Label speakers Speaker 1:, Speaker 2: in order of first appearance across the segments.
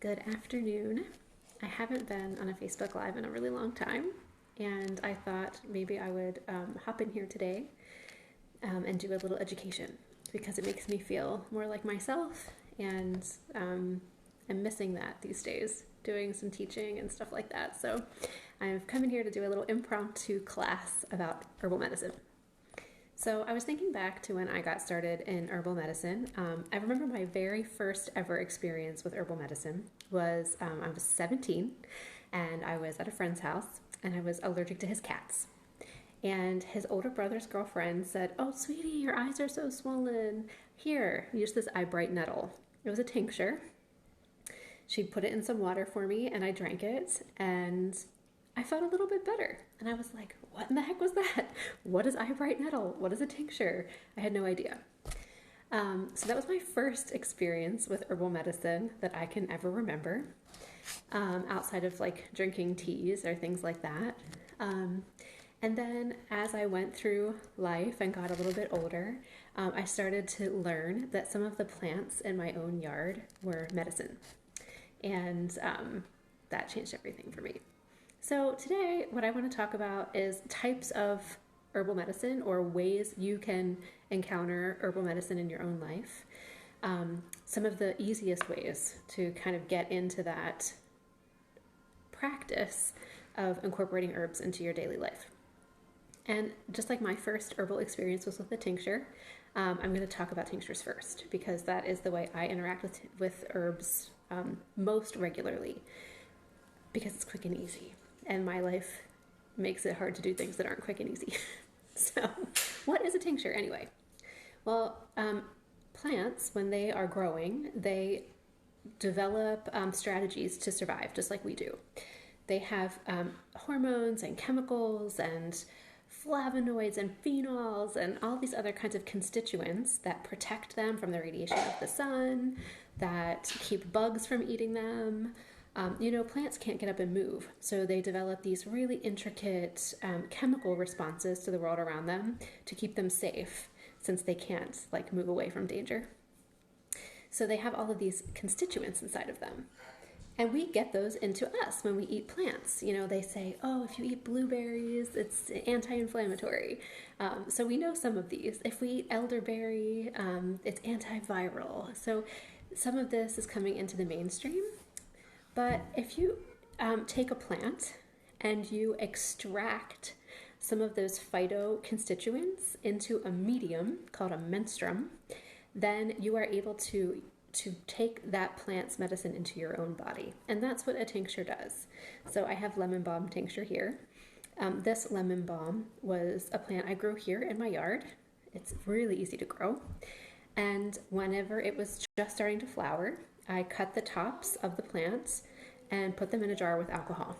Speaker 1: Good afternoon. I haven't been on a Facebook Live in a really long time, and I thought maybe I would hop in here today and do a little education because it makes me feel more like myself, and I'm missing that these days, doing some teaching and stuff like that. So I've come in here to do a little impromptu class about herbal medicine. So I was thinking back to when I got started in herbal medicine. I remember my very first ever experience with herbal medicine was I was 17 and I was at a friend's house and I was allergic to his cats. And his older brother's girlfriend said, "Oh, sweetie, your eyes are so swollen. Here, use this eye bright nettle." It was a tincture. She put it in some water for me and I drank it and I felt a little bit better. And I was like, what in the heck was that? What is eye bright nettle? What is a tincture? I had no idea. So that was my first experience with herbal medicine that I can ever remember, outside of like drinking teas or things like that. And then as I went through life and got a little bit older, I started to learn that some of the plants in my own yard were medicine. And that changed everything for me. So today, what I want to talk about is types of herbal medicine or ways you can encounter herbal medicine in your own life. Some of the easiest ways to kind of get into that practice of incorporating herbs into your daily life. And just like my first herbal experience was with a tincture, I'm going to talk about tinctures first because that is the way I interact with herbs most regularly because it's quick and easy. And my life makes it hard to do things that aren't quick and easy. So what is a tincture anyway? Well, plants, when they are growing, they develop strategies to survive, just like we do. They have hormones and chemicals and flavonoids and phenols and all these other kinds of constituents that protect them from the radiation of the sun, that keep bugs from eating them. Plants can't get up and move, so they develop these really intricate chemical responses to the world around them to keep them safe, since they can't move away from danger. So they have all of these constituents inside of them. And we get those into us when we eat plants. They say, oh, if you eat blueberries, it's anti-inflammatory. So we know some of these. If we eat elderberry, it's antiviral. So some of this is coming into the mainstream. But if you take a plant and you extract some of those phytoconstituents into a medium called a menstruum, then you are able to take that plant's medicine into your own body. And that's what a tincture does. So I have lemon balm tincture here. This lemon balm was a plant I grew here in my yard. It's really easy to grow. And whenever it was just starting to flower, I cut the tops of the plants and put them in a jar with alcohol.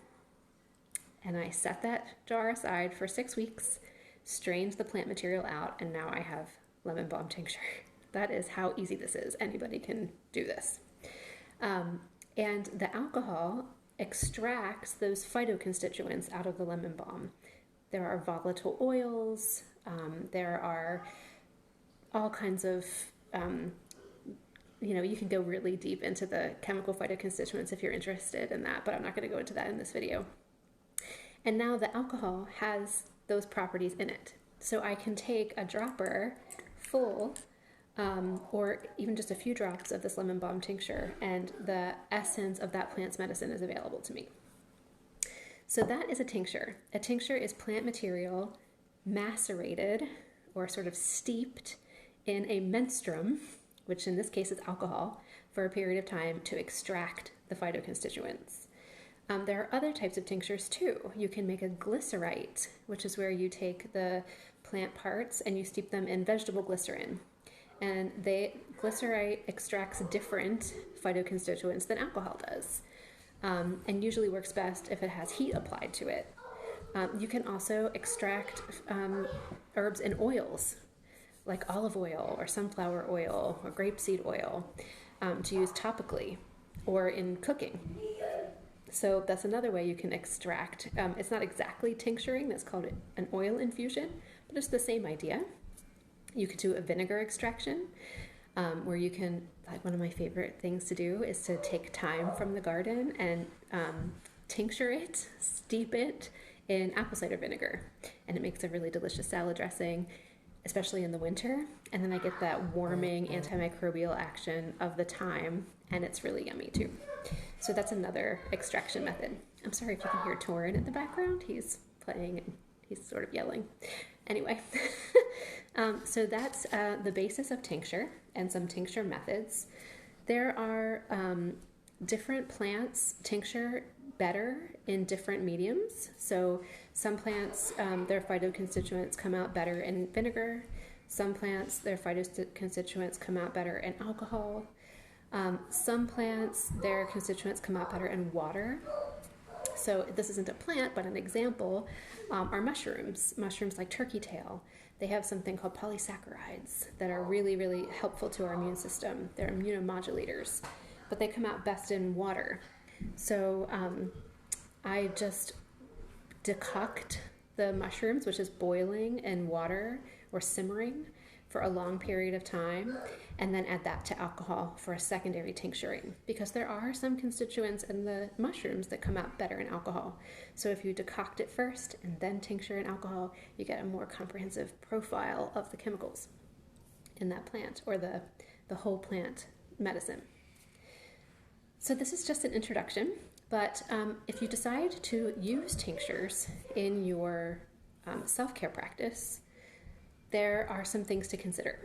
Speaker 1: And I set that jar aside for 6 weeks, strained the plant material out, and now I have lemon balm tincture. That is how easy this is. Anybody can do this. And the alcohol extracts those phytoconstituents out of the lemon balm. There are volatile oils. There are all kinds of you can go really deep into the chemical phytoconstituents if you're interested in that, but I'm not going to go into that in this video. And now the alcohol has those properties in it. So I can take a dropper full, or even just a few drops of this lemon balm tincture, and the essence of that plant's medicine is available to me. So that is a tincture. A tincture is plant material macerated or sort of steeped in a menstruum, which in this case is alcohol, for a period of time to extract the phytoconstituents. There are other types of tinctures too. You can make a glycerite, which is where you take the plant parts and you steep them in vegetable glycerin. And glycerite extracts different phytoconstituents than alcohol does, and usually works best if it has heat applied to it. You can also extract herbs in oils, like olive oil or sunflower oil or grapeseed oil, to use topically or in cooking. So that's another way you can extract. It's not exactly tincturing, that's called an oil infusion, but it's the same idea. You could do a vinegar extraction. where you can, like, one of my favorite things to do is to take thyme from the garden and tincture it, steep it in apple cider vinegar. And it makes a really delicious salad dressing, especially in the winter. And then I get that warming antimicrobial action of the thyme, and it's really yummy too. So that's another extraction method. I'm sorry if you can hear Torin in the background. He's playing and he's sort of yelling. Anyway, so that's the basis of tincture and some tincture methods. There are different plants tincture better in different mediums. So some plants, their phytoconstituents come out better in vinegar. Some plants, their phytoconstituents come out better in alcohol. Some plants, their constituents come out better in water. So this isn't a plant, but an example are mushrooms. Mushrooms like turkey tail. They have something called polysaccharides that are really, really helpful to our immune system. They're immunomodulators, but they come out best in water. So I just decoct the mushrooms, which is boiling in water or simmering for a long period of time, and then add that to alcohol for a secondary tincturing, because there are some constituents in the mushrooms that come out better in alcohol. So if you decoct it first and then tincture in alcohol, you get a more comprehensive profile of the chemicals in that plant, or the whole plant medicine. So this is just an introduction, but if you decide to use tinctures in your self-care practice, there are some things to consider.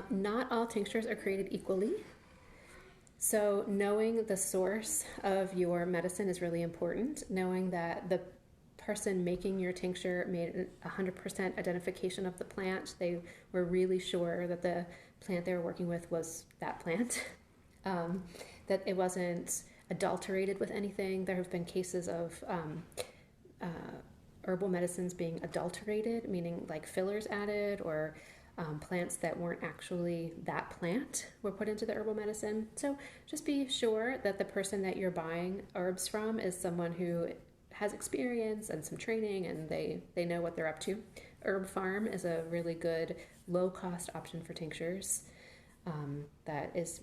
Speaker 1: Not all tinctures are created equally. So knowing the source of your medicine is really important. Knowing that the person making your tincture made 100% identification of the plant. They were really sure that the plant they were working with was that plant. That it wasn't adulterated with anything. There have been cases of herbal medicines being adulterated, meaning like fillers added, or plants that weren't actually that plant were put into the herbal medicine. So just be sure that the person that you're buying herbs from is someone who has experience and some training, and they know what they're up to. Herb Farm is a really good low-cost option for tinctures that is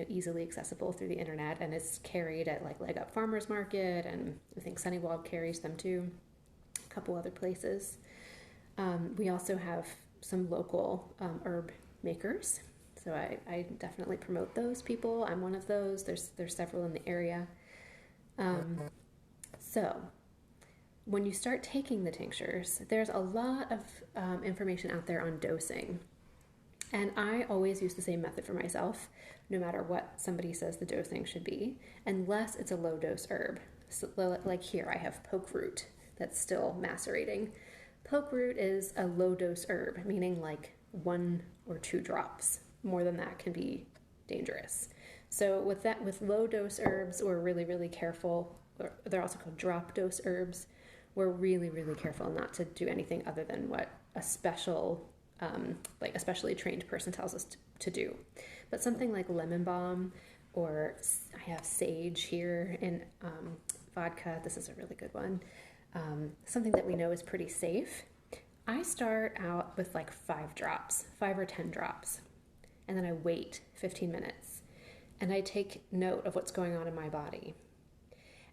Speaker 1: easily accessible through the internet, and it's carried at like Leg Up Farmers Market, and I think Sunnywald carries them too. A couple other places. We also have some local herb makers, so I definitely promote those people. I'm one of those. There's several in the area. So when you start taking the tinctures, there's a lot of information out there on dosing, and I always use the same method for myself, no matter what somebody says the dosing should be, unless it's a low dose herb. So, like here I have poke root that's still macerating. Poke root is a low dose herb, meaning like 1 or 2 drops. More than that can be dangerous. So with low dose herbs, we're really, really careful. They're also called drop dose herbs. We're really, really careful not to do anything other than what a special, like a specially trained person tells us to do. But something like lemon balm, or I have sage here in vodka. This is a really good one. Something that we know is pretty safe. I start out with like 5 drops, 5 or 10 drops, and then I wait 15 minutes, and I take note of what's going on in my body.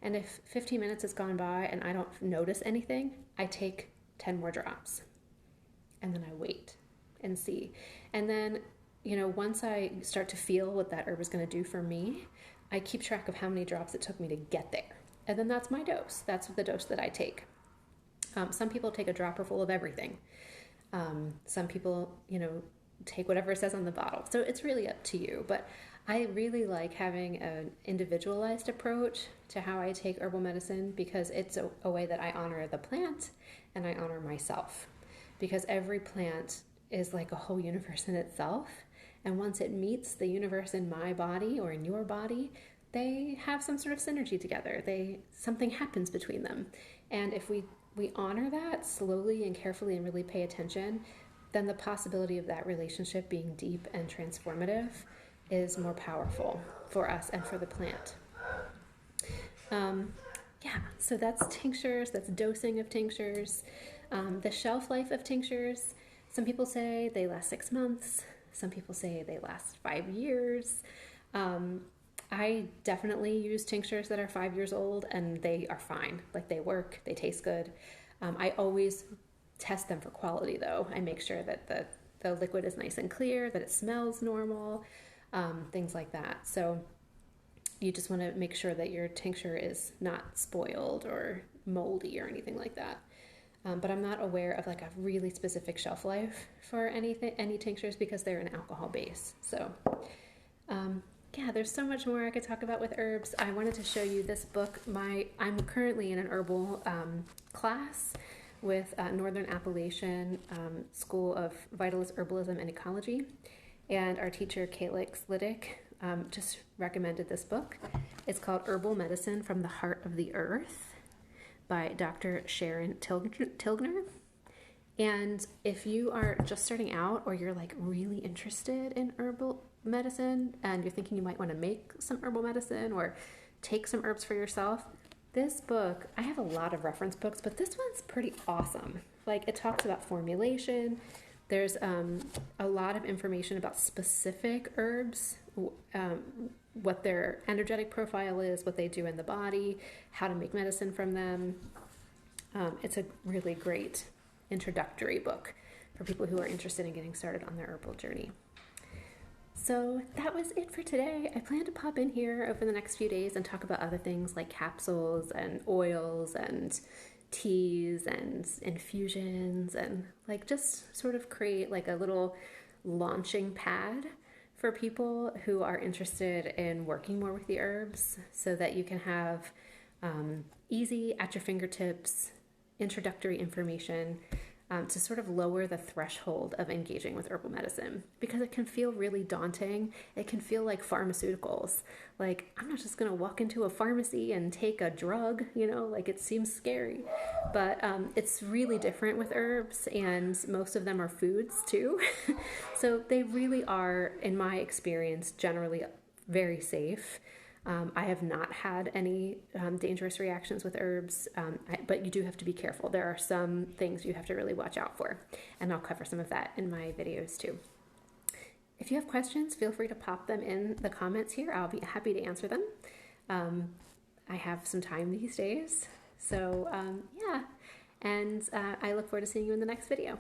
Speaker 1: And if 15 minutes has gone by and I don't notice anything, I take 10 more drops, and then I wait and see. And then, once I start to feel what that herb is going to do for me, I keep track of how many drops it took me to get there. And then that's my dose. That's the dose that I take. Some people take a dropper full of everything. Some people, take whatever it says on the bottle. So it's really up to you. But I really like having an individualized approach to how I take herbal medicine, because it's a way that I honor the plant and I honor myself. Because every plant is like a whole universe in itself. And once it meets the universe in my body or in your body, they have some sort of synergy together. Something happens between them. And if we honor that slowly and carefully and really pay attention, then the possibility of that relationship being deep and transformative is more powerful for us and for the plant. So that's tinctures, that's dosing of tinctures. The shelf life of tinctures, some people say they last 6 months. Some people say they last 5 years. I definitely use tinctures that are 5 years old, and they are fine. Like, they work, they taste good. I always test them for quality, though. I make sure that the liquid is nice and clear, that it smells normal, things like that. So you just want to make sure that your tincture is not spoiled or moldy or anything like that. But I'm not aware of like a really specific shelf life for any tinctures because they're an alcohol base. So yeah, there's so much more I could talk about with herbs. I wanted to show you this book. I'm currently in an herbal class with Northern Appalachian School of Vitalist Herbalism and Ecology. And our teacher, Kalix Liddick, just recommended this book. It's called Herbal Medicine from the Heart of the Earth by Dr. Sharon Tilgner. And if you are just starting out, or you're like really interested in herbal medicine and you're thinking you might want to make some herbal medicine or take some herbs for yourself, this book, I have a lot of reference books, but this one's pretty awesome. Like, it talks about formulation. There's a lot of information about specific herbs, what their energetic profile is, what they do in the body, how to make medicine from them. It's a really great introductory book for people who are interested in getting started on their herbal journey. So that was it for today. I plan to pop in here over the next few days and talk about other things like capsules and oils and teas and infusions, and like just sort of create like a little launching pad for people who are interested in working more with the herbs, so that you can have easy, at your fingertips, introductory information to sort of lower the threshold of engaging with herbal medicine, because it can feel really daunting. It can feel like pharmaceuticals. Like, I'm not just going to walk into a pharmacy and take a drug, like, it seems scary. But it's really different with herbs, and most of them are foods too. So they really are, in my experience, generally very safe. I have not had any dangerous reactions with herbs, but you do have to be careful. There are some things you have to really watch out for, and I'll cover some of that in my videos too. If you have questions, feel free to pop them in the comments here. I'll be happy to answer them. I have some time these days, so yeah, and I look forward to seeing you in the next video.